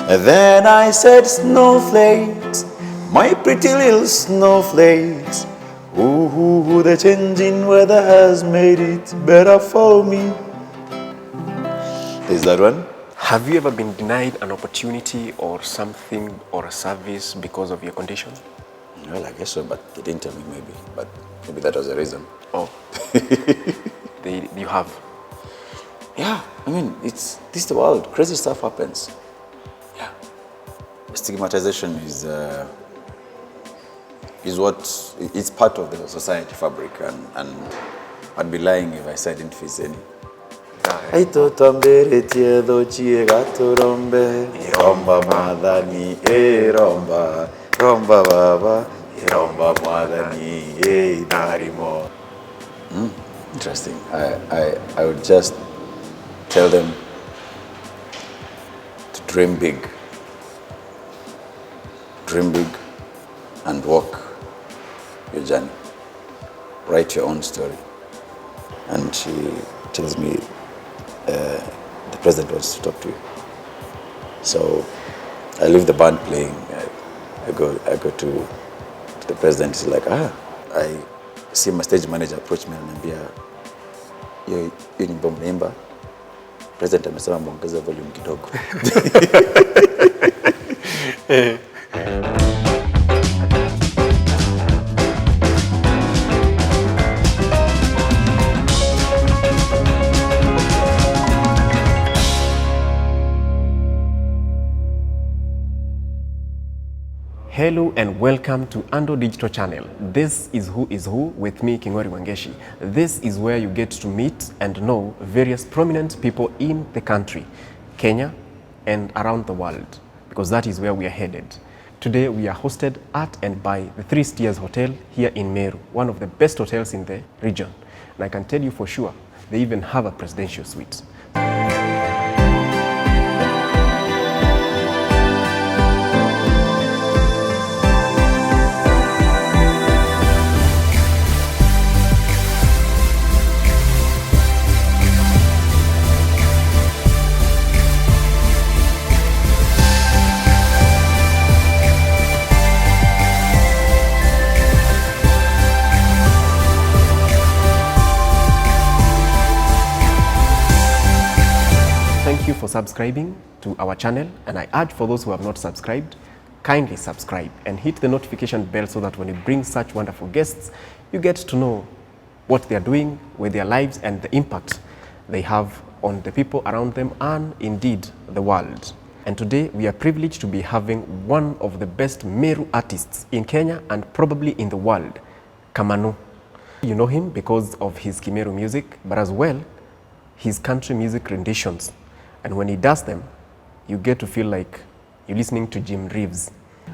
And then I said, snowflakes, my pretty little snowflakes. Ooh, the changing weather has made it better for me. Is that one? Have you ever been denied an opportunity or something or a service because of your condition? Well, I guess so, but they didn't tell me maybe. But maybe that was the reason. Oh. You have? Yeah, I mean, this is the world. Crazy stuff happens. Yeah. Stigmatization is it's part of the society fabric, and I'd be lying if I said I didn't face any. Romba madani, romba, romba baba, romba madani, darimo. Interesting. I would just tell them to dream big. Dream big and walk your journey. Write your own story. And she tells me, the president wants to talk to you. So I leave the band playing. I go to the president. He's like, I see my stage manager approach me and anambia, hiyo nyimbo mnaimba, president amesema muongeze volume kidogo. Hello and welcome to Andu Digital Channel. This is Who is Who with me, Kingori Wangeshi. This is where you get to meet and know various prominent people in the country, Kenya, and around the world, because that is where we are headed. Today we are hosted at and by the Three Steers Hotel here in Meru, one of the best hotels in the region. And I can tell you for sure, they even have a presidential suite. Thank you for subscribing to our channel, and I urge for those who have not subscribed, kindly subscribe and hit the notification bell so that when we bring such wonderful guests, you get to know what they are doing with their lives and the impact they have on the people around them and indeed the world. And today we are privileged to be having one of the best Meru artists in Kenya and probably in the world, Kamanu. You know him because of his Kimeru music, but as well his country music renditions. And when he does them, you get to feel like you're listening to Jim Reeves.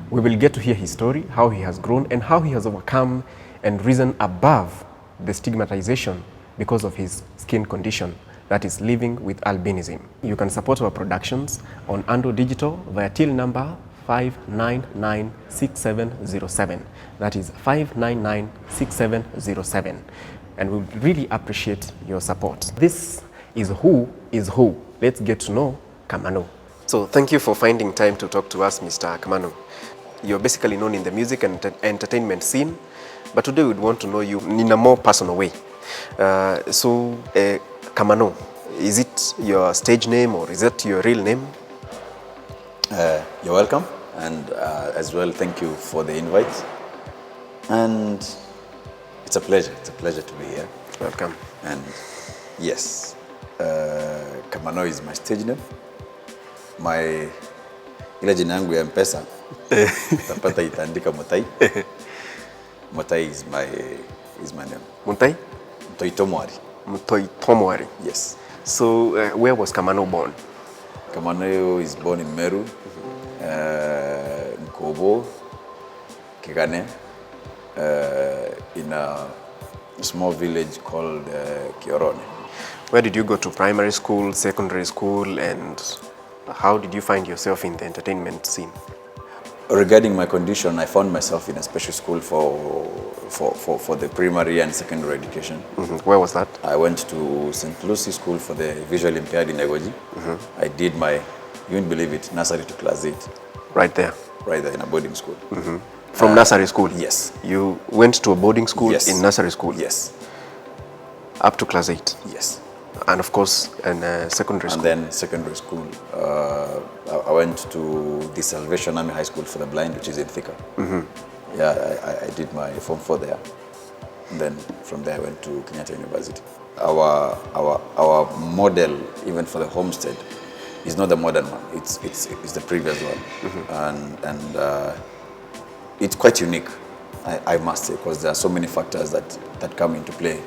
We will get to hear his story, how he has grown and how he has overcome and risen above the stigmatization because of his skin condition, that is living with albinism. You can support our productions on Andu Digital via till number 5996707. That is 5996707. And we would really appreciate your support. This is Who is Who. Let's get to know Kamanu. So thank you for finding time to talk to us, Mr. Kamanu. You're basically known in the music and entertainment scene, but today we'd want to know you in a more personal way. Kamanu, is it your stage name or is it your real name? You're welcome, and as well, thank you for the invite. And it's a pleasure to be here. Welcome. And yes, Kamanu is my stage name. Ile jina yangu ya M-Pesa tapata itaandika Mutai. Mutai is my name. Mutai? M'tuamwari. M'tuamwari. Yes. So where was Kamanu born? Kamanu is born in Meru, Nkobo, Kigane, in a small village called Kiorone. Where did you go to primary school, secondary school, and how did you find yourself in the entertainment scene? Regarding my condition, I found myself in a special school for the primary and secondary education. Where was that? I went to St. Lucie School for the visually impaired in Egoji. I did my You won't believe it, nursery to class 8. Right there. Right there in a boarding school. From nursery school? Yes. You went to a boarding school Yes. in nursery school? Yes. Up to class 8? Yes. And of course, in secondary school? And then secondary school, I went to the Salvation Army High School for the Blind, which is in Thika. Yeah, I did my Form 4 there. And then from there I went to Kenyatta University. Our model, even for the homestead, is not the modern one. It's the previous one, and it's quite unique, I must say, because there are so many factors that come into play.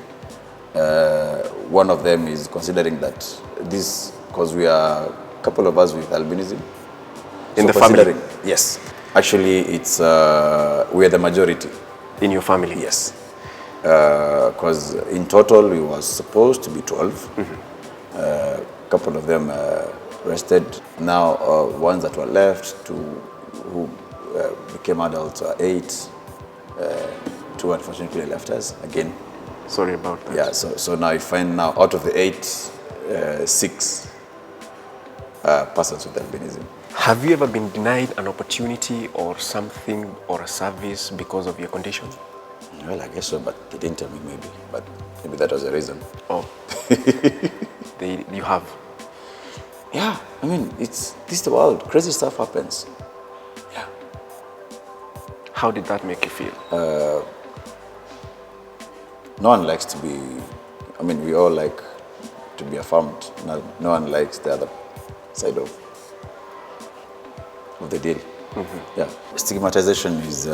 One of them is considering that this, because we are a couple of us with albinism. In the family? Yes. Actually, it's we are the majority. In your family? Yes. Because in total we was supposed to be 12. A couple of them rested. Now ones that were left, who became adults, are 8. 2 unfortunately left us again. Sorry about that. Yeah, so now you find now out of the 8, 6 persons with albinism. Have you ever been denied an opportunity or something or a service because of your condition? Well, I guess so, but they didn't tell me but maybe that was the reason. Oh, you have? Yeah, I mean, this is the world. Crazy stuff happens. Yeah. How did that make you feel? No one likes to be, I mean, we all like to be affirmed. No one likes the other side of the deal. Yeah. Stigmatization is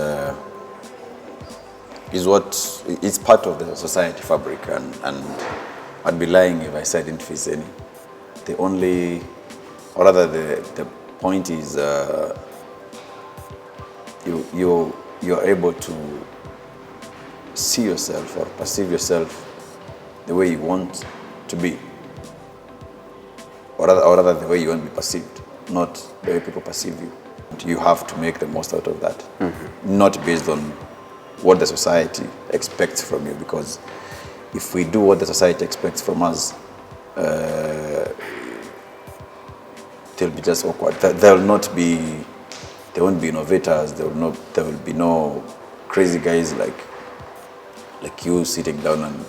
it's part of the society fabric, and I'd be lying if I said I didn't face any. The only, or rather the point is you're able to see yourself or perceive yourself the way you want to be, or rather the way you want to be perceived, not the way people perceive you. You have to make the most out of that, not based on what the society expects from you, because if we do what the society expects from us, they'll be just awkward. There won't be innovators. There will be no crazy guys like you sitting down and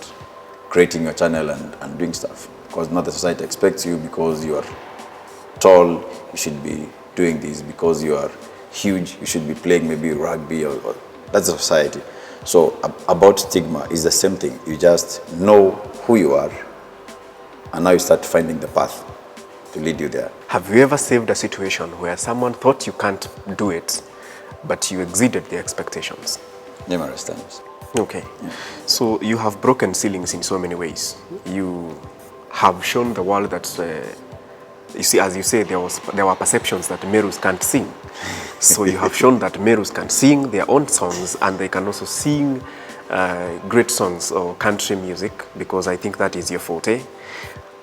creating your channel and doing stuff, because not the society expects you. Because you are tall, you should be doing this. Because you are huge, you should be playing maybe rugby or that's the society. So about stigma is the same thing. You just know who you are, and now you start finding the path to lead you there. Have you ever saved a situation where someone thought you can't do it, but you exceeded their expectations? Numerous times. Okay. Yeah. So you have broken ceilings in so many ways. You have shown the world that, you see, as you say, there were perceptions that Merus can't sing. So you have shown that Merus can sing their own songs, and they can also sing great songs or country music, because I think that is your forte.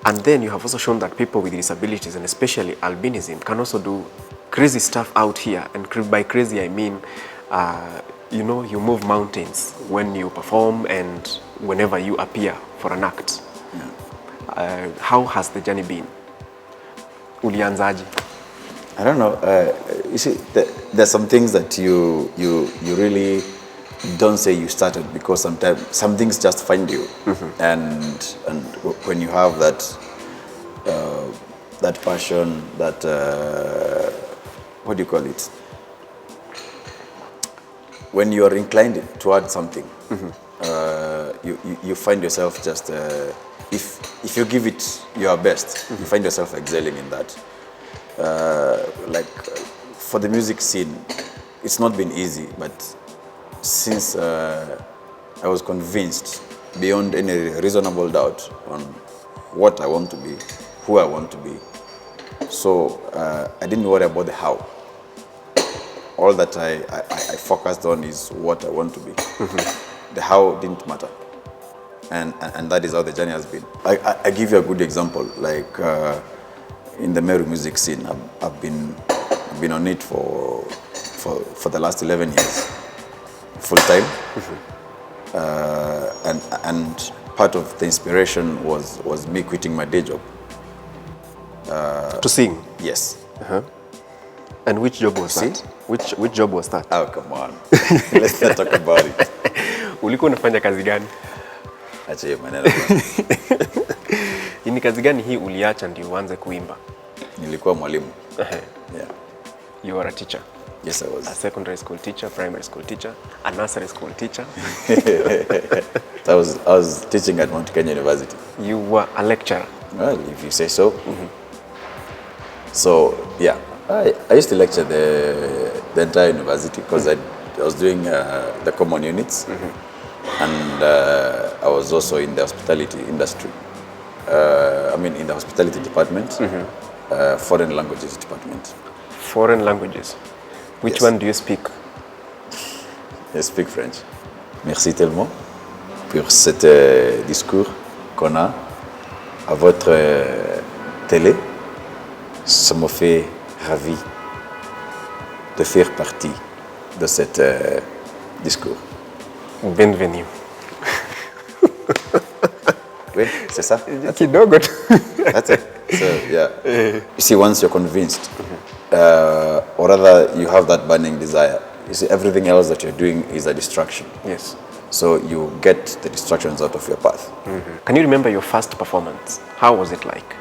And then you have also shown that people with disabilities, and especially albinism, can also do crazy stuff out here. And by crazy, I mean, you know, you move mountains when you perform and whenever you appear for an act. Yeah. How has the journey been? Ulianzaji? I don't know. You see, there's some things that you really don't say you started, because sometimes some things just find you, and when you have that passion, that what do you call it? When you are inclined toward something, you find yourself just if you give it your best, you find yourself excelling in that. Like for the music scene, it's not been easy, but since I was convinced beyond any reasonable doubt on what I want to be, who I want to be, so I didn't worry about the how. All that I focused on is what I want to be. The how didn't matter, and that is how the journey has been. I give you a good example, like in the Meru music scene, I've been on it for the last 11 years, full time, and part of the inspiration was me quitting my day job to sing. Yes, And which job was See? that? Which job was that? Oh, come on. Let's not talk about it. Ulikuwa unafanya kazi gani? Acha hiyo maneno. Ni kazi gani hii uliacha ndio uanze kuimba? Nilikuwa mwalimu. Yeah. You were a teacher? Yes, I was. A secondary school teacher, primary school teacher, a nursery school teacher? I was teaching at Mount Kenya University. You were a lecturer? Well, if you say so. So, yeah, I used to lecture the entire university because I was doing the common units, and I was also in the hospitality industry. In the hospitality department, foreign languages department. Foreign languages? Which Yes. one do you speak? I speak French. Merci tellement pour cet discours qu'on a à votre télé. Ça me fait ravi de faire partie de cet discours. Bienvenue. Oui, c'est ça. Kidogo. That's it. So, yeah. You see, once you're convinced, or rather you have that burning desire, you see, everything else that you're doing is a distraction. Yes. So you get the distractions out of your path. Can you remember your first performance? How was it like?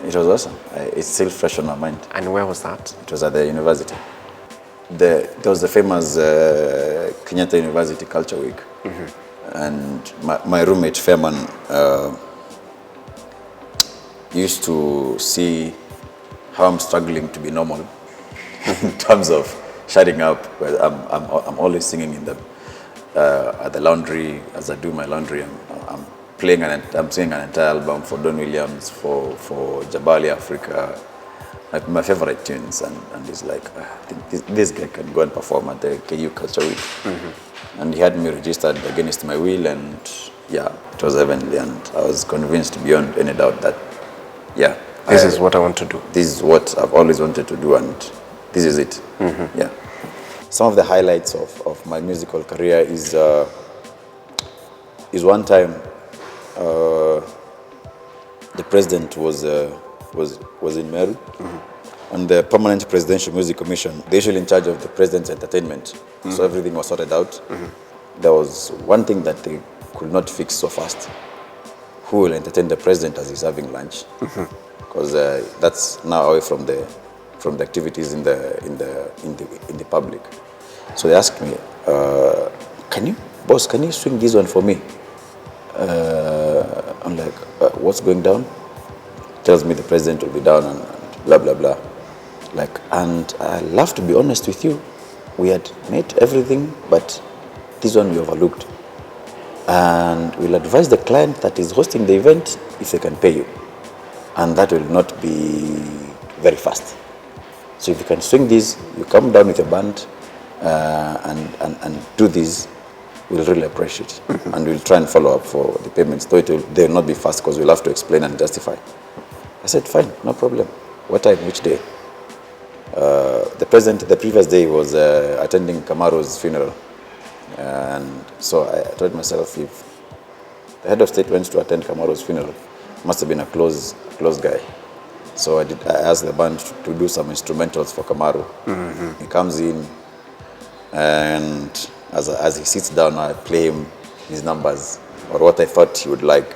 It was awesome. It's still fresh on my mind. And where was that? It was at the university. There was the famous Kenyatta University Culture Week. And my roommate, Fairman, used to see how I'm struggling to be normal in terms of shutting up. Well, I'm always singing in at the laundry. As I do my laundry, I'm singing an entire album for Don Williams, for Jabali Africa, like my favorite tunes. And he's like, I think this guy can go and perform at the KU Culture Week. And he had me registered against my will, and yeah, it was heavenly. And I was convinced beyond any doubt that, yeah, This is what I want to do. This is what I've always wanted to do, and this is it. Yeah. Some of the highlights of my musical career is one time the president was in Meru, and the Permanent Presidential Music Commission, they're usually in charge of the president's entertainment. So everything was sorted out. There was one thing that they could not fix so fast: who will entertain the president as he's having lunch? Because that's now away from the activities in the public. So they asked me, can you swing this one for me? I'm like, what's going down? Tells me the president will be down and blah blah blah. Like, and I love to be honest with you, we had made everything, but this one we overlooked. And we'll advise the client that is hosting the event if they can pay you. And that will not be very fast. So if you can swing this, you come down with a band and do this, we'll really appreciate it. And we'll try and follow up for the payments, though they will not be fast because we'll have to explain and justify. I said, fine, no problem. What time, which day? The previous day was attending Kamaru's funeral. And so I told myself, if the head of state went to attend Kamaru's funeral, must have been a close guy. So I asked the band to do some instrumentals for Kamaru. He comes in, and as he sits down, I play him his numbers or what I thought he would like.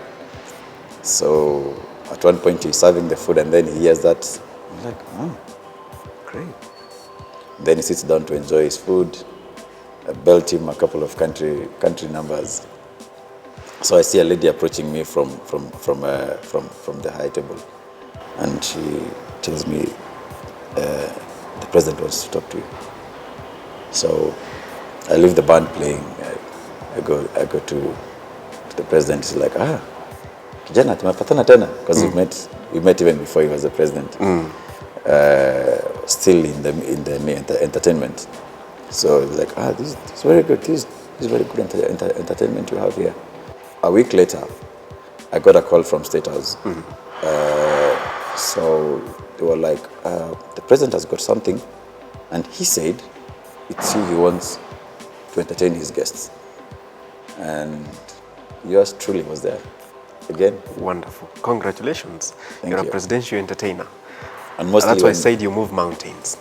So at one point he's serving the food, and then he hears that. I'm like, oh, great. Then he sits down to enjoy his food. I belt him a couple of country numbers. So I see a lady approaching me from the high table, and she tells me, the president wants to talk to you. So I leave the band playing. I go to the president. He's like, kijana, tumepatana tena, because we met even before he was the president. Still in the entertainment. So he's like, this is very good. This is very good entertainment you have here. A week later, I got a call from State House. So they were like, the president has got something, and he said it's you he wants to entertain his guests. And yours truly was there. Again. Wonderful. Congratulations. Thank You're you. a presidential entertainer. And mostly that's why I said you move mountains.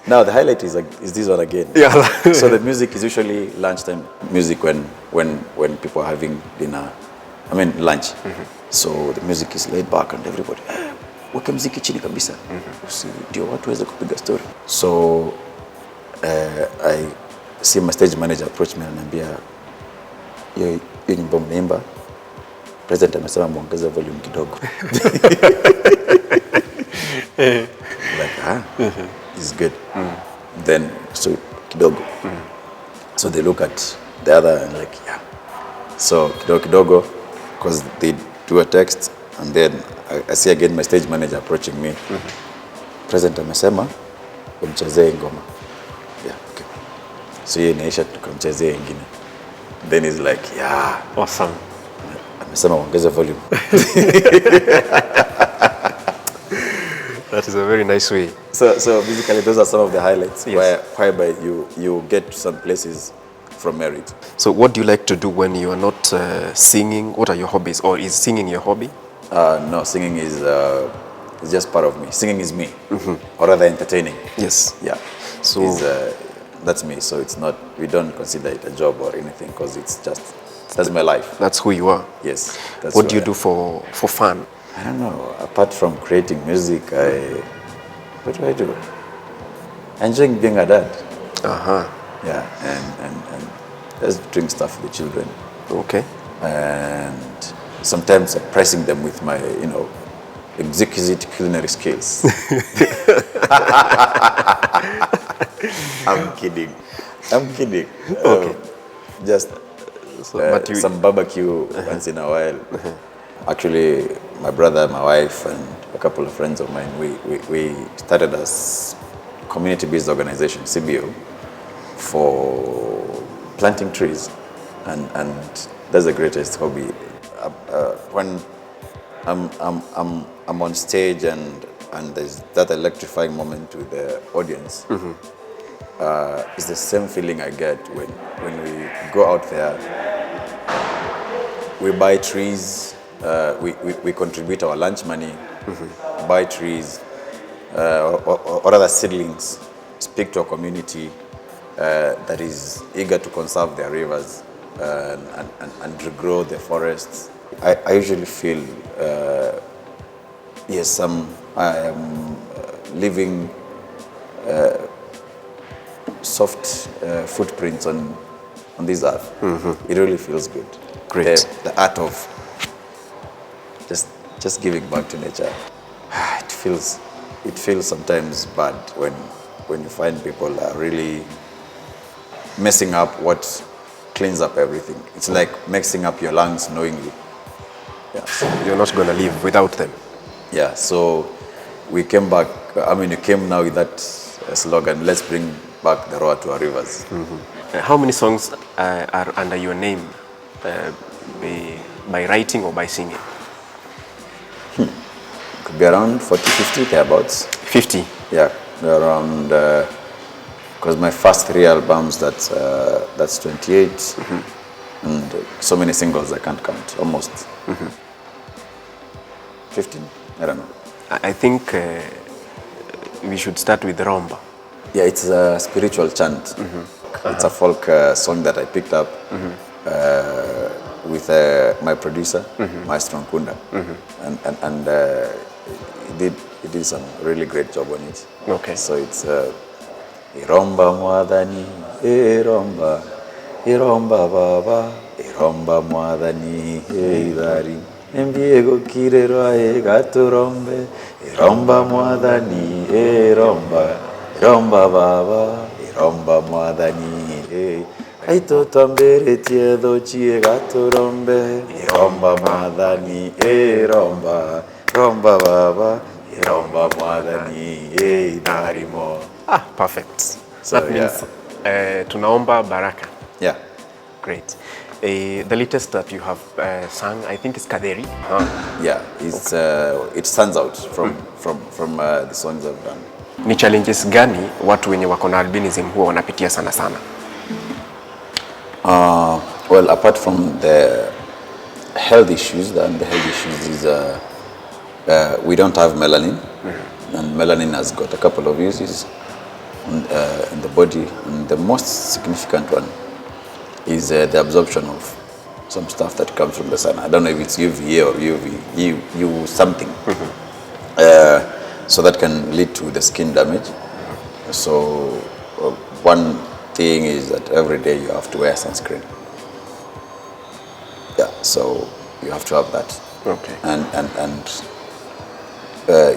now the highlight is this one again. Yeah. So the music is usually lunchtime music when people are having dinner. I mean lunch. So the music is laid back and everybody weka mziki chini kabisa. Ndio watu waweze kupiga story. So I see my stage manager approach me and anambia hiyo nyimbo mnaimba president amesema muongeze volume kidogo. Like it's good. Then so kidogo. So they look at the other and like yeah. So kidogo because they do a text and then I see again my stage manager approaching me. President amesema umchezee ngoma. Yeah, okay. So yeye inaisha tukamchezea ingine. Then he's like, yeah, awesome. Amesema ongeza volume. That is a very nice way. So basically those are some of the highlights. Yes. Whereby you get to some places from merit. So what do you like to do when you are not singing? What are your hobbies? Or is singing your hobby? No, singing is just part of me. Singing is me, or rather entertaining. Yes. Yeah. So that's me. So it's not. We don't consider it a job or anything because it's just that's my life. That's who you are. Yes. That's what do you do for fun? I don't know. Apart from creating music, what do? Enjoying being a dad. Yeah, and just doing stuff with the children. Okay. And sometimes surprising them with my, exquisite culinary skills. I'm kidding. Okay. Just some barbecue once in a while. Actually, my brother, my wife, and a couple of friends of mine, we started as community-based organization, CBO, for planting trees, and that's the greatest hobby. When I'm on stage and there's that electrifying moment with the audience, it's the same feeling I get when we go out there. We buy trees, we contribute our lunch money, buy trees, or other seedlings, speak to a community that is eager to conserve their rivers and regrow the forests. I usually feel, yes, I am leaving soft footprints on this earth. It really feels good. Great. The art of just giving back to nature. It feels sometimes bad when you find people are really messing up what cleans up everything. It's like mixing up your lungs knowingly. Yeah. So you're not going to live without them. Yeah. So we came back. You came now with that slogan. Let's bring back the roar to our rivers. How many songs are under your name, by writing or by singing? Could be around 40, 50 thereabouts. 50. Yeah, around. Because my first 3 albums, that's 28, and so many singles I can't count. Almost 15. I don't know. I think we should start with Romba. Yeah, it's a spiritual chant. It's a folk song that I picked up with my producer, Maestro Nkunda, and he did some really great job on it. Okay. So it's Iromba Mwadhani, Iromba Baba, Iromba Mwadhani, Idari, Mbiego Kirero Gaturombe, Iromba Mwadhani, Iromba Baba, Iromba Mwadhani, Aito Tambere Tiedo Chie Gaturombe, Iromba Mwadhani, Romba Baba, Iromba Mwadhani, Idari Mo. Perfect. So that means tunaomba baraka. Yeah. Great. The latest that you have sung, I think, is Kaderi. Yeah, it stands out from the songs I've done. Ni challenges gani watu wenye wako na albinism huwa wanapitia sana sana? Well, apart from the health issues, is we don't have melanin. And melanin has got a couple of uses in the body, and the most significant one is the absorption of some stuff that comes from the sun. I don't know if it's UVA or UV something. So that can lead to the skin damage. So one thing is that every day you have to wear sunscreen. Yeah, so you have to have that. Okay. And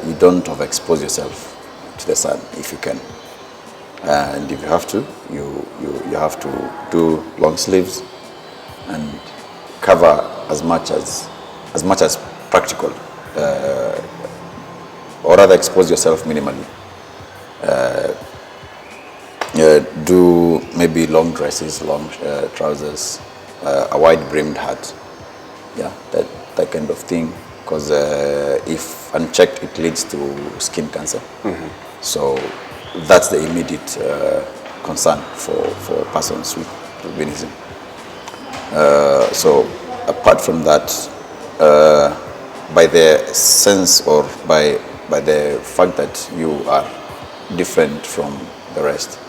you don't overexpose yourself to the sun if you can. And if you have to, you have to do long sleeves and cover as much as practical, or rather expose yourself minimally. Do maybe long dresses, long trousers, a wide-brimmed hat, yeah, that kind of thing. Because if unchecked, it leads to skin cancer. So that's the immediate concern for persons with albinism. So apart from that, by the sense or by the fact that you are different from the rest,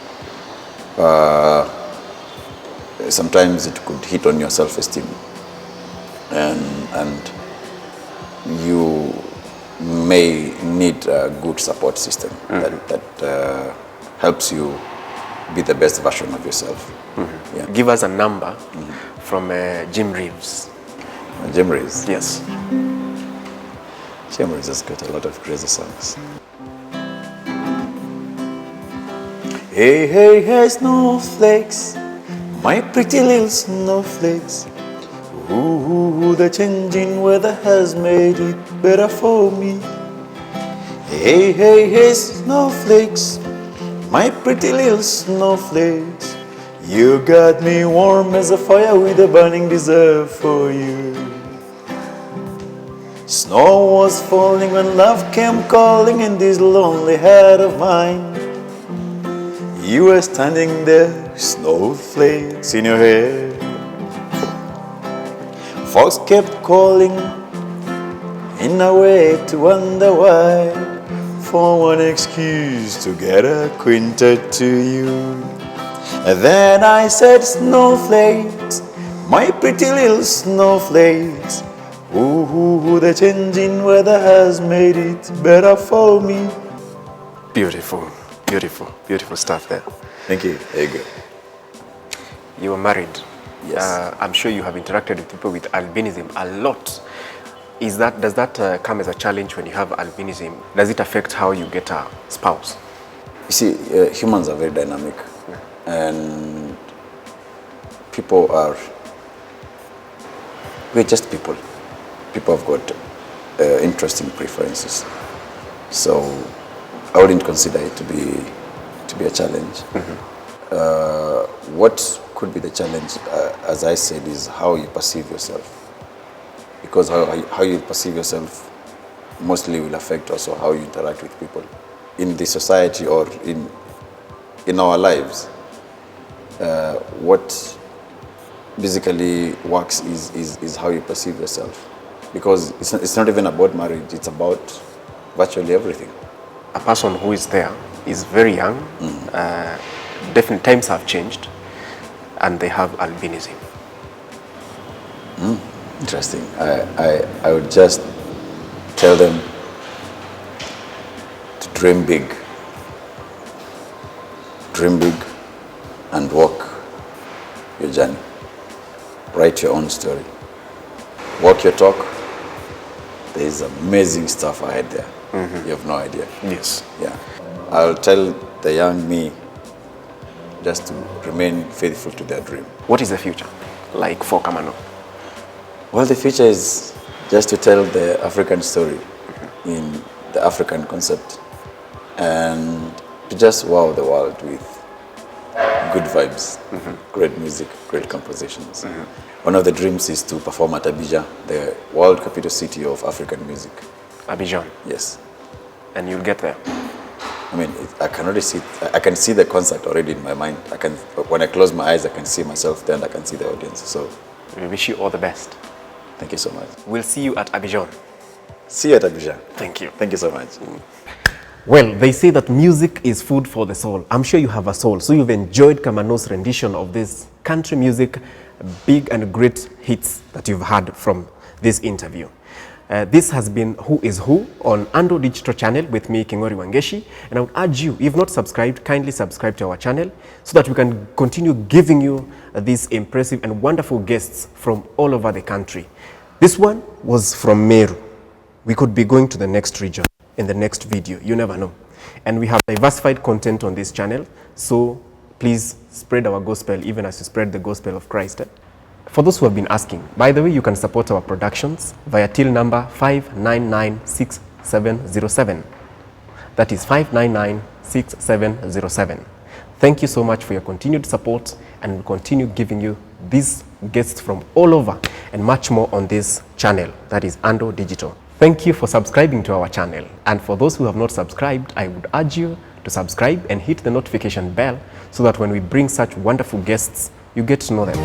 sometimes it could hit on your self-esteem, and you may need a good support system that helps you be the best version of yourself. Yeah. Give us a number from Jim Reeves. Jim Reeves? Yes. Jim Reeves has got a lot of crazy songs. Hey, hey, hey, snowflakes, my pretty little snowflakes. Ooh, the changing weather has made it better for me. Hey, hey, hey, snowflakes, my pretty little snowflakes. You got me warm as a fire with a burning desire for you. Snow was falling when love came calling in this lonely heart of mine. You were standing there, snowflakes in your hair. Folks kept calling in a way to wonder why, for one excuse to get acquainted to you. And then I said, snowflakes, my pretty little snowflakes. Ooh, the changing weather has made it better for me. Beautiful, beautiful, beautiful stuff there. Thank you. There you go. You were married. Yes. I'm sure you have interacted with people with albinism a lot. Does that come as a challenge when you have albinism? Does it affect how you get a spouse? You see, humans are very dynamic, and we're just people. People have got interesting preferences. So I wouldn't consider it to be a challenge. What could be the challenge, as I said, is how you perceive yourself. Because how you perceive yourself mostly will affect also how you interact with people. In the society or in our lives, what basically works is how you perceive yourself. Because it's not even about marriage, it's about virtually everything. A person who is there is very young, definitely times have changed, and they have albinism. Interesting. I would just tell them to dream big. Dream big and walk your journey. Write your own story. Walk your talk. There is amazing stuff ahead there. You have no idea. Yes. Yeah. I'll tell the young me just to remain faithful to their dream. What is the future like for Kamanu? Well, the future is just to tell the African story in the African concept and to just wow the world with good vibes, great music, great compositions. One of the dreams is to perform at Abidjan, the world capital city of African music. Abidjan? Yes. And you'll get there? I mean, I can already see, I can see the concert already in my mind. When I close my eyes, I can see myself there and I can see the audience. So, we wish you all the best. Thank you so much. We'll see you at Abidjan. See you at Abidjan. Thank you. Thank you so much. Well, they say that music is food for the soul. I'm sure you have a soul, so you've enjoyed Kamanu's rendition of this country music, big and great hits that you've had from this interview. This has been Who is Who on Andu Digital Channel with me, Kingori Wangeshi. And I would urge you, if you've not subscribed, kindly subscribe to our channel so that we can continue giving you these impressive and wonderful guests from all over the country. This one was from Meru. We could be going to the next region in the next video. You never know. And we have diversified content on this channel. So please spread our gospel even as you spread the gospel of Christ. For those who have been asking, by the way, you can support our productions via till number 5996707. That is 5996707. Thank you so much for your continued support, and we'll continue giving you these guests from all over and much more on this channel, that is Andu Digital. Thank you for subscribing to our channel. And for those who have not subscribed, I would urge you to subscribe and hit the notification bell so that when we bring such wonderful guests, you get to know them.